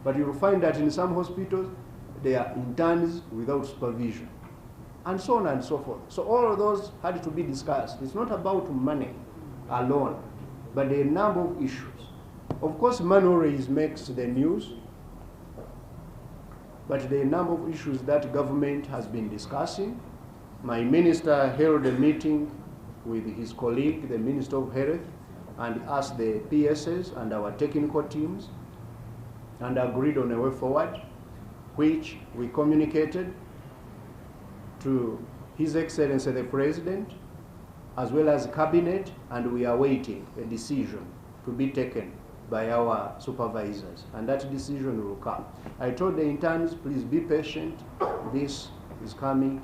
[SPEAKER 1] But you will find that in some hospitals, they are interns without supervision, and so on and so forth. So all of those had to be discussed. It's not about money alone, but there are a number of issues. Of course, money always makes the news, but there are a number of issues that government has been discussing. My minister held a meeting with his colleague, the Minister of Health, and asked the PSS and our technical teams, and agreed on a way forward, which we communicated to His Excellency the President, as well as Cabinet, and we are waiting a decision to be taken by our supervisors, and that decision will come. I told the interns, please be patient. This is coming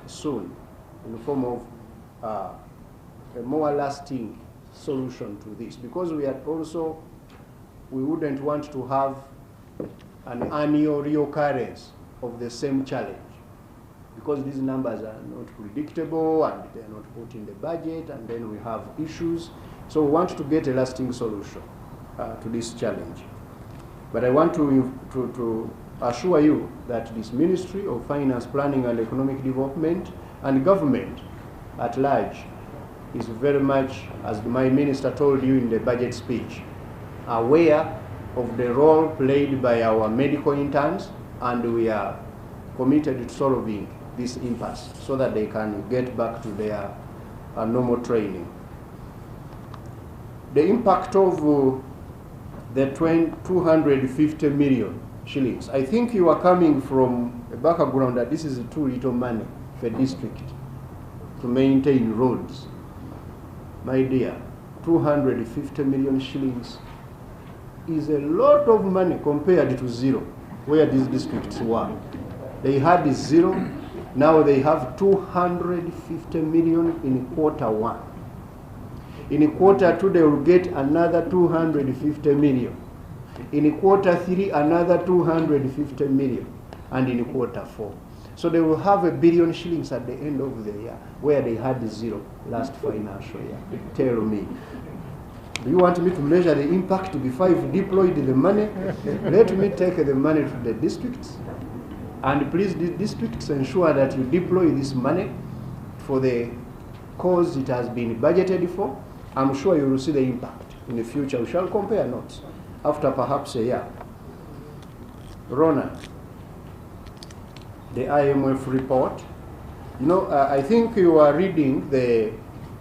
[SPEAKER 1] soon in the form of a more lasting solution to this, because we wouldn't want to have an annual reoccurrence of the same challenge, because these numbers are not predictable and they are not put in the budget, and then we have issues. So we want to get a lasting solution to this challenge. But I want to assure you that this Ministry of Finance, Planning and Economic Development and government at large is very much, as my minister told you in the budget speech, aware of the role played by our medical interns, and we are committed to solving this impasse so that they can get back to their normal training. The impact of the 250 million shillings, I think you are coming from a background that this is too little money for a district to maintain roads. My dear, 250 million shillings is a lot of money compared to zero, where these districts were. They had zero, now they have 250 million in Q1. In Q2, they will get another 250 million. In quarter 3, another 250 million, and in quarter 4. So they will have £1 billion shillings at the end of the year, where they had 0 last financial year. Tell me. Do you want me to measure the impact before you've deployed the money? Let me take the money to the districts. And please, the districts, ensure that you deploy this money for the cause it has been budgeted for. I'm sure you will see the impact in the future. We shall compare notes after perhaps a year. Rona, the IMF report. You know, I think you are reading the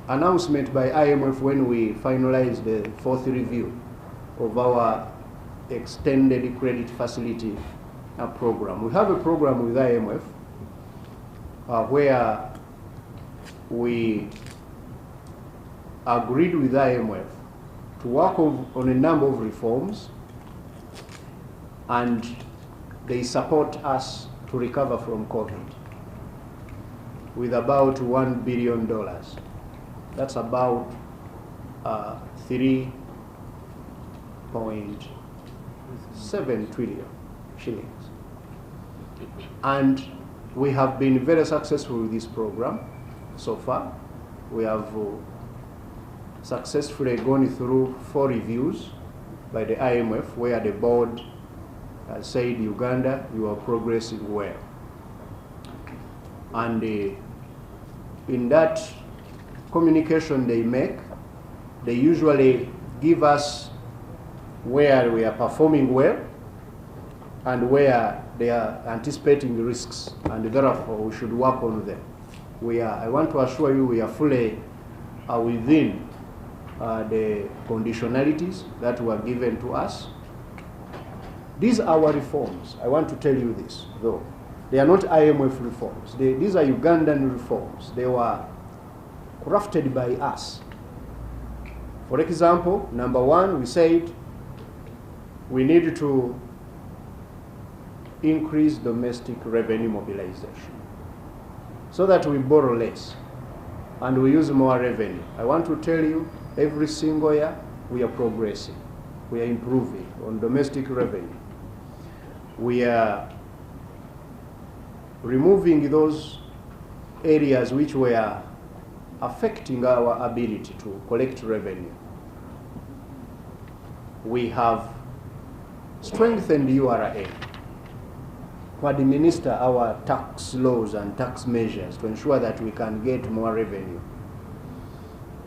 [SPEAKER 1] announcement by IMF when we finalized the 4th review of our extended credit facility program. We have a program with IMF where we agreed with IMF to work on a number of reforms, and they support us to recover from COVID with about $1 billion. That's about 3.7 trillion shillings. And we have been very successful with this program so far. We have successfully gone through 4 reviews by the IMF, where the board has said, Uganda, you are progressing well. And in that communication they make, they usually give us where we are performing well and where they are anticipating risks, and therefore we should work on them. I want to assure you we are fully within the conditionalities that were given to us. These are our reforms. I want to tell you this, though. They are not IMF reforms. These are Ugandan reforms. They were crafted by us. For example, number 1, we said we need to increase domestic revenue mobilization so that we borrow less and we use more revenue. I want to tell you, every single year we are progressing. We are improving on domestic revenue. We are removing those areas which were affecting our ability to collect revenue. We have strengthened URA to administer our tax laws and tax measures to ensure that we can get more revenue.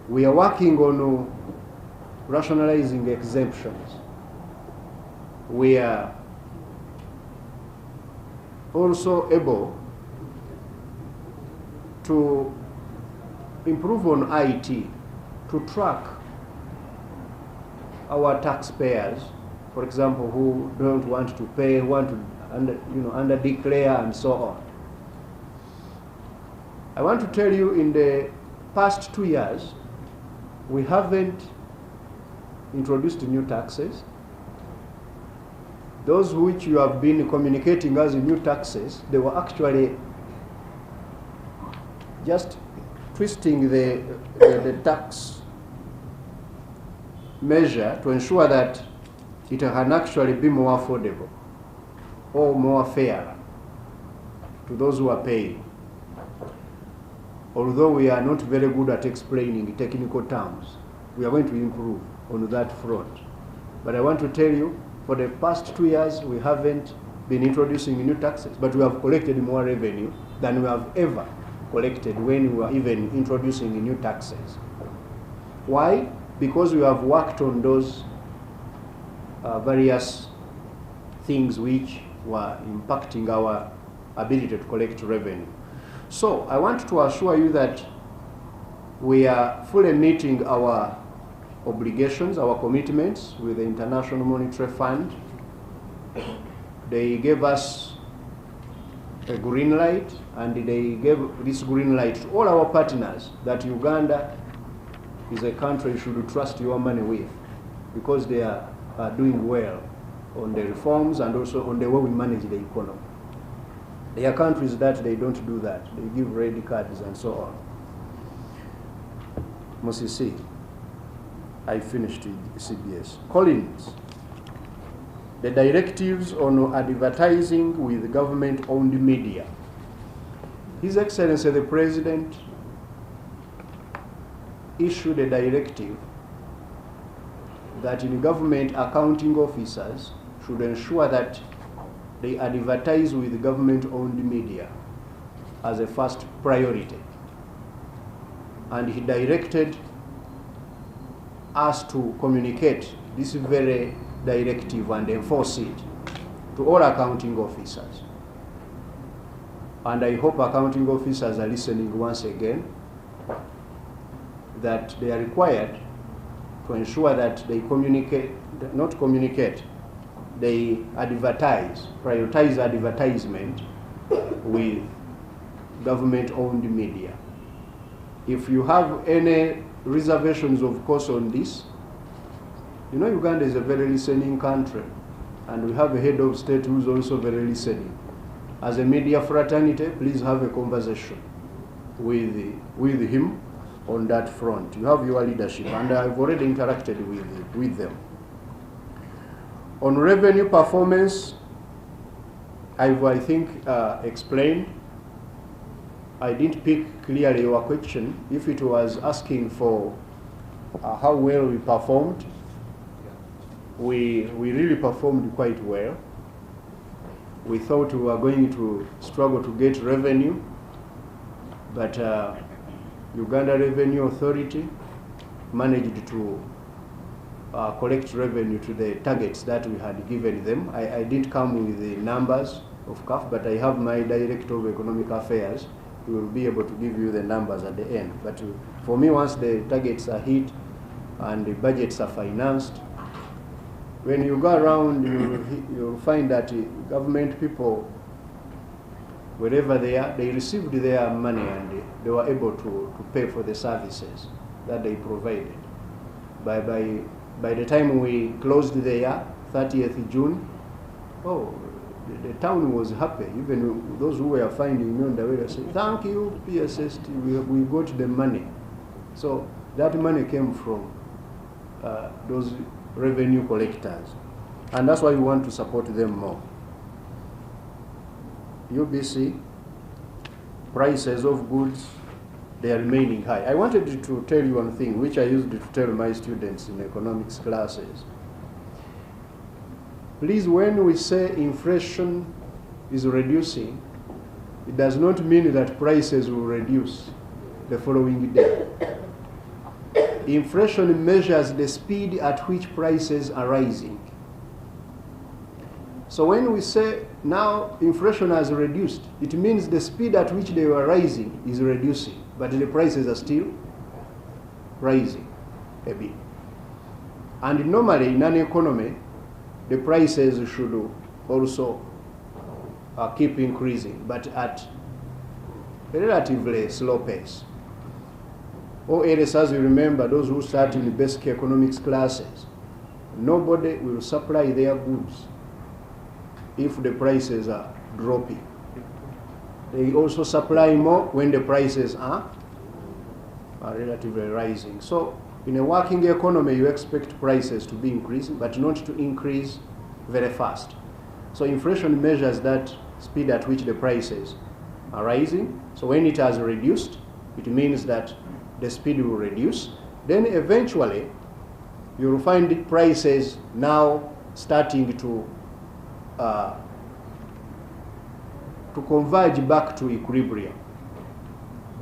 [SPEAKER 1] We are working on rationalizing exemptions. We are also able to improve on IT to track our taxpayers, for example, who don't want to pay, want to under declare and so on. I want to tell you, in the past 2 years, we haven't introduced new taxes. Those which you have been communicating as new taxes, they were actually just twisting the tax measure to ensure that it can actually be more affordable or more fair to those who are paying. Although we are not very good at explaining technical terms, we are going to improve on that front. But I want to tell you, for the past 2 years, we haven't been introducing new taxes, but we have collected more revenue than we have ever collected when we were even introducing new taxes. Why? Because we have worked on those various things which were impacting our ability to collect revenue. So I want to assure you that we are fully meeting our obligations, our commitments with the International Monetary Fund. They gave us a green light, and they gave this green light to all our partners that Uganda is a country you should trust your money with, because they are doing well on the reforms and also on the way we manage the economy. There are countries that they don't do that. They give red cards and so on. Mosisi, I finished with CBS. Collins, the directives on advertising with government-owned media. His Excellency the President issued a directive that in government accounting officers should ensure that they advertise with government-owned media as a first priority. And he directed us to communicate this very directive and enforce it to all accounting officers. And I hope accounting officers are listening once again, that they are required to ensure that they communicate, not communicate, they advertise, prioritize advertisement with government-owned media. If you have any reservations, of course, on this, you know Uganda is a very listening country, and we have a head of state who is also very listening. As a media fraternity, please have a conversation with him on that front. You have your leadership, and I've already interacted with them. On revenue performance, I think, explained. I didn't pick clearly your question. If it was asking for how well we performed, we really performed quite well. We thought we were going to struggle to get revenue, but Uganda Revenue Authority managed to collect revenue to the targets that we had given them. I didn't come with the numbers of CAF, but I have my Director of Economic Affairs who will be able to give you the numbers at the end. But for me, once the targets are hit and the budgets are financed, when you go around, you'll find that government people, wherever they are, they received their money and they were able to pay for the services that they provided. By the time we closed the year, 30th June, the town was happy. Even those who were finding me on the way, they said, "Thank you, PSST, we got the money." So that money came from those revenue collectors. And that's why we want to support them more. UBC, prices of goods, they are remaining high. I wanted to tell you one thing, which I used to tell my students in economics classes. Please, when we say inflation is reducing, it does not mean that prices will reduce the following day. Inflation measures the speed at which prices are rising. So when we say now inflation has reduced, it means the speed at which they were rising is reducing, but the prices are still rising a bit. And normally in an economy, the prices should also keep increasing, but at a relatively slow pace. Or else, as you remember, those who start in the basic economics classes, nobody will supply their goods if the prices are dropping. They also supply more when the prices are relatively rising. So in a working economy, you expect prices to be increasing, but not to increase very fast. So inflation measures that speed at which the prices are rising. So when it has reduced, it means that the speed will reduce. Then eventually, you'll find prices now starting to converge back to equilibrium,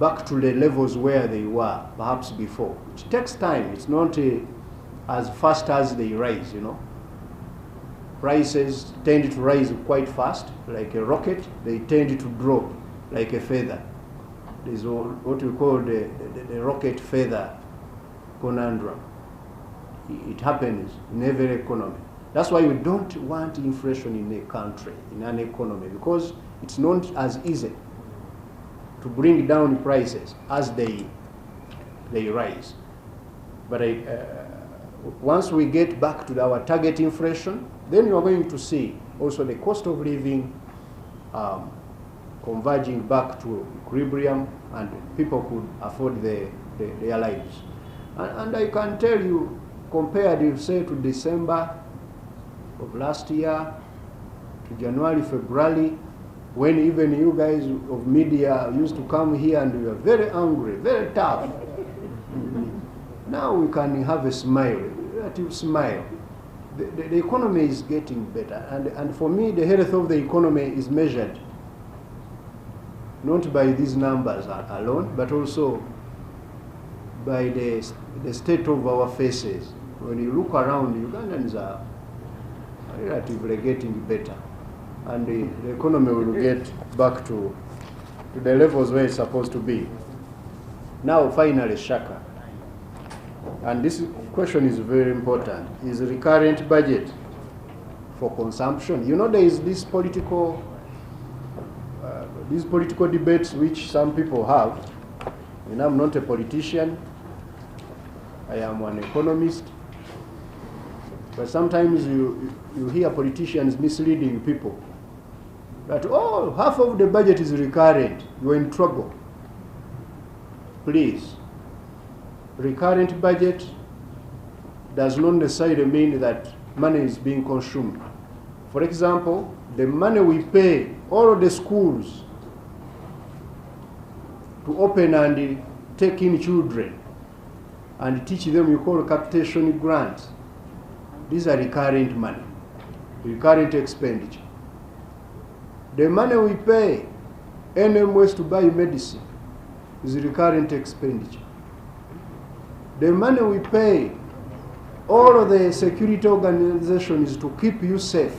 [SPEAKER 1] back to the levels where they were perhaps before. It takes time. It's not as fast as they rise, you know. Prices tend to rise quite fast, like a rocket. They tend to drop like a feather. There's what we call the rocket feather conundrum. It happens in every economy. That's why we don't want inflation in a country, in an economy, because it's not as easy to bring down prices as they rise. But once we get back to our target inflation, then you are going to see also the cost of living converging back to equilibrium, and people could afford their lives. And I can tell you, compared, you say, to December of last year to January, February, when even you guys of media used to come here and we were very angry, very tough. Now we can have a smile, a relative smile. The economy is getting better, and for me the health of the economy is measured not by these numbers alone, but also by the state of our faces. When you look around, Ugandans are relatively getting better, and the economy will get back to the levels where it's supposed to be. Now finally, Shaka, and this question is very important, is the recurrent budget for consumption. You know, there is this political debates which some people have. And I'm not a politician, I am an economist, but sometimes you hear politicians misleading people that, oh, half of the budget is recurrent, you're in trouble. Please, recurrent budget does not necessarily mean that money is being consumed. For example, the money we pay all of the schools to open and take in children and teach them, you call capitation grants. These are recurrent money, recurrent expenditure. The money we pay NMS to buy medicine is recurrent expenditure. The money we pay all of the security organizations to keep you safe,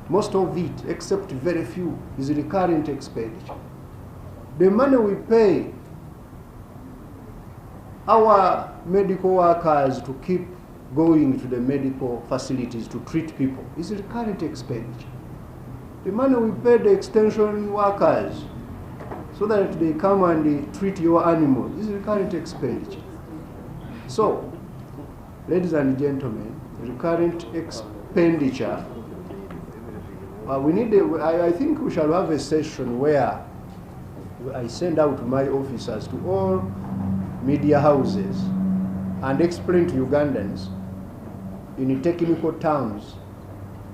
[SPEAKER 1] most of it, except very few, is recurrent expenditure. The money we pay our medical workers to keep going to the medical facilities to treat people is recurrent expenditure. The money we pay the extension workers so that they come and they treat your animals is recurrent expenditure. So, ladies and gentlemen, recurrent expenditure, I think we shall have a session where I send out my officers to all media houses and explain to Ugandans in technical terms,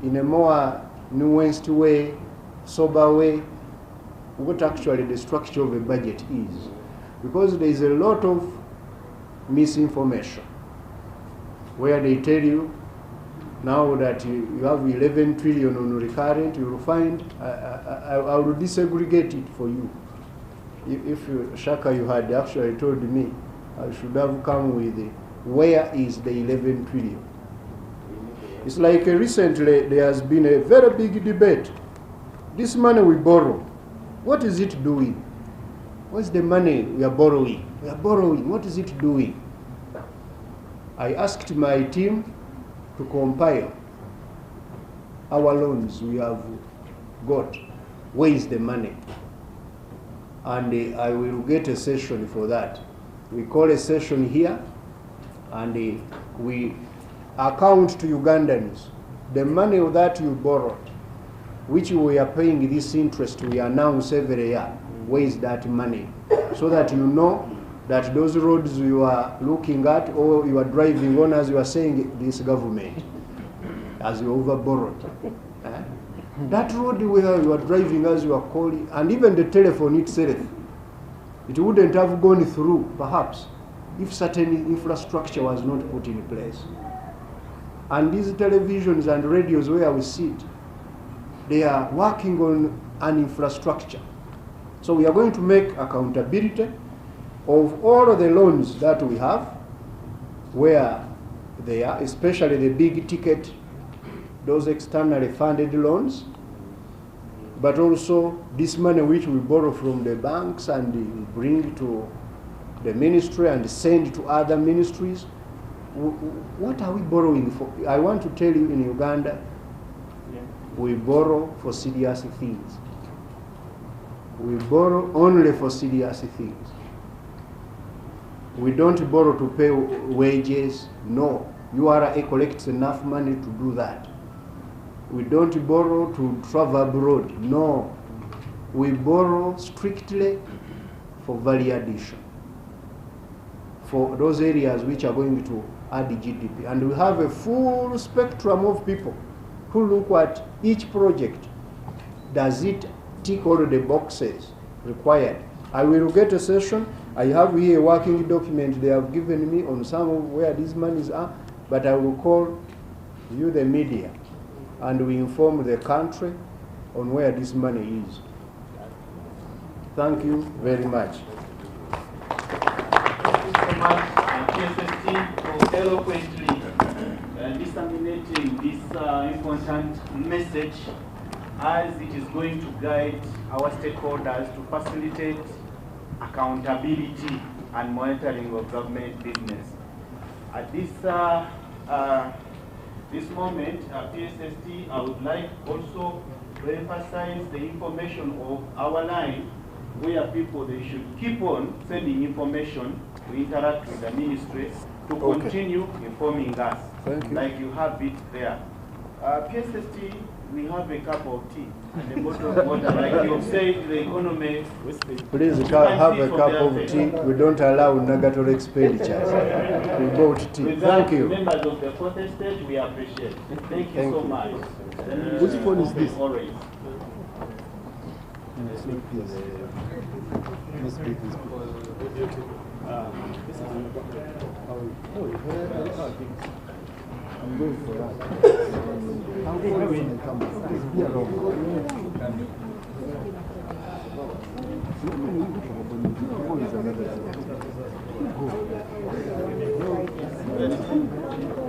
[SPEAKER 1] in a more nuanced way, sober way, what actually the structure of a budget is. Because there is a lot of misinformation where they tell you now that you have 11 trillion on recurrent, you will find, I will disaggregate it for you. If Shaka, you had actually told me, I should have come with where is the 11 trillion. It's like recently there has been a very big debate. This money we borrow, what is it doing? What's the money we are borrowing? We are borrowing, what is it doing? I asked my team to compile our loans we have got. Where is the money? And I will get a session for that. We call a session here, and we account to Ugandans the money that you borrowed, which we are paying this interest we announce every year. Where is that money? So that you know that those roads you are looking at or you are driving on, as you are saying, this government, as you over-borrowed. That road where you are driving, as you are calling, and even the telephone itself, it wouldn't have gone through, perhaps, if certain infrastructure was not put in place. And these televisions and radios where we sit, they are working on an infrastructure. So we are going to make accountability of all of the loans that we have, where they are, especially the big ticket, those externally funded loans, but also this money which we borrow from the banks and bring to the ministry and send to other ministries. What are we borrowing for? I want to tell you, in Uganda, we borrow for serious things. We borrow only for serious things. We don't borrow to pay wages. No. URA collects enough money to do that. We don't borrow to travel abroad. No. We borrow strictly for value addition, for those areas which are going to add GDP. And we have a full spectrum of people who look at each project. Does it tick all the boxes required? I will get a session. I have here a working document they have given me on some of where these monies are, but I will call you, the media, and we inform the country on where this money is. Thank you very much.
[SPEAKER 2] Thank you so much, PSST, for eloquently disseminating this important message, as it is going to guide our stakeholders to facilitate accountability and monitoring of government business. At this moment, PSST, I would like also to emphasize the information of our line, where people, they should keep on sending information to interact with the ministry to continue informing us.
[SPEAKER 1] Thank you.
[SPEAKER 2] Like you have it there. PSST, we have a cup of tea and a bottle of water. Like you said, the economy.
[SPEAKER 1] Please have a cup of tea. We don't allow negatory expenditures. We bought tea. Thank you.
[SPEAKER 2] Members of the fourth estate, we appreciate. Thank you so much.
[SPEAKER 1] Which phone is this?
[SPEAKER 2] Always.
[SPEAKER 10] I'm going for that. I'll go when I come back. Please be around. Go.